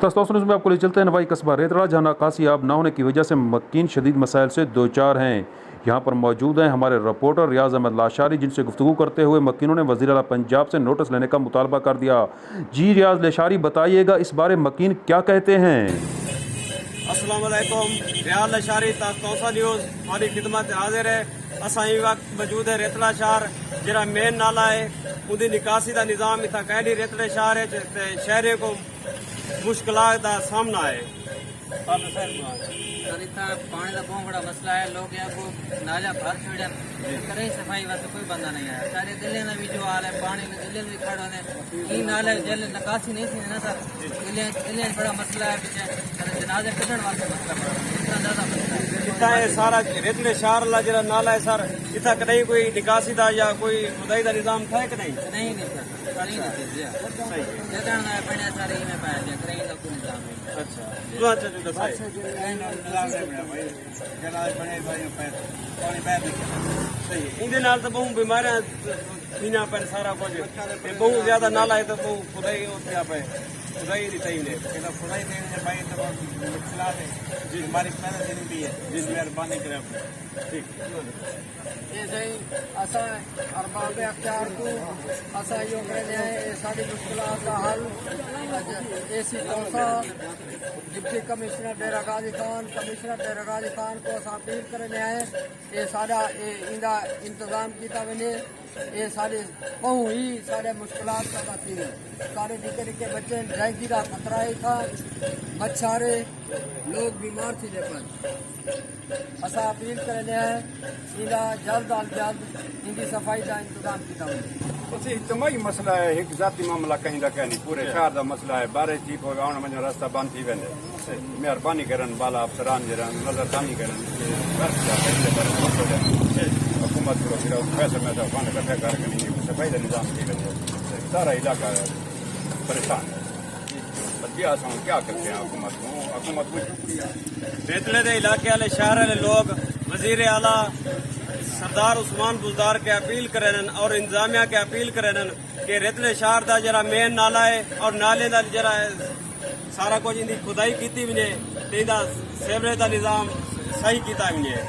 तस्वीर में आपको ले चलते हैं नवाई कस्बा रेतड़ा, जहाँ निकासी आब न होने की वजह से मक्कीन शदीद मसाइल से दो चार हैं। यहाँ पर मौजूद हैं हमारे रिपोर्टर रियाज अहमद लाशारी, जिनसे गुफ्तगू करते हुए मक्कीनों ने वज़ीर आला पंजाब से नोटिस लेने का मुतालबा कर दिया। जी रियाज लाशारी, बताइएगा इस बारे मक्कीन क्या कहते हैं। अस्सलाम वालेकुम, रियाज लाशारी तौसा न्यूज़ हमारी खिदमत हाजिर है। असा वक्त मौजूद है रेतड़ा शहर, जरा मेन नाला है उनकी निकासी का निज़ाम इतना कहली रेतड़े शहर है शहर को मुश्किलात का सामना है। सर इतना पानी का बहुत बड़ा मसला है। लोग यहाँ को नाला भर छोड़ करें सफाई वास्ते कोई बंदा नहीं आया। सारे दिल्ली में भी जो हाल है, पानी में दिल्ली में भी खड़े होने ई नाले जल निकासी नहीं थी ना सर। दिल्ली में बड़ा मसला है, पीछे जनाजे कटन वास्ते मसला पड़ा इतना ज्यादा मसला है। इतना है सारा रेतड़े शहर ला जरा नाला है सर, इतना कहीं कोई निकासी का या कोई खुदाई का निज़ाम था कि नहीं? नहीं सर, सारी जगह ना बने सारे में पाया जाए कहीं का कोई निज़ाम नहीं। अच्छा इंदे नाल तो बहुत बीमारियां थीना पर सारा कुछ बहुत ज्यादा नाला है तो बहुत खुदाई होती है पे खुदाई नहीं चाहिए तो खुदाई देने भाई तो मुश्किलात है जी हमारी पहले दिन भी है जिस मेहरबानी करें ठीक ये सही असा अरबाब अख्तियार को असा यो करने है सारी मुश्किलात का हल एसी तौसा डिप्टी कमिश्नर डेरा गाजी खान को असा अपील करने आए ये सारा इंदा इंतजाम किया वने ये सारे बहु ही सारे मुश्किलात का थी। सारे निके निके बच्चे डेंगू का खतरा ही था, मच्छरे लोग बीमार थी पर असा अपील करने हैं इनका जल्द अज जल्द इनकी सफाई का इंतजाम किया वने। इज्तमाही मसला है, एक जाती मामला कहीं का नहीं, पूरे शहर का मसला है। बारिश ठीक हो आने वञण रास्ता बंद थी वेंदे, मेहरबानी करन बाला अफसरान जरा नजरसानी करन हुकूमत को सिर्फ पैसे में तो फंड इकट्ठा करके सफाई का निज़ाम की वजह सारा इलाका परेशान है। क्या करते हैं हुकूमत को रेतड़े के इलाके वाले शहर वाले लोग वजीर आला सरदार उस्मान बुजदार के अपील करें और इंतजामिया के अपील करें कि रेतड़े शहर का जरा मेन नाला है और नाले का जरा सारा कुछ इनकी खुदाई की भी ने सेवरेज का निज़ाम सही किया भी है।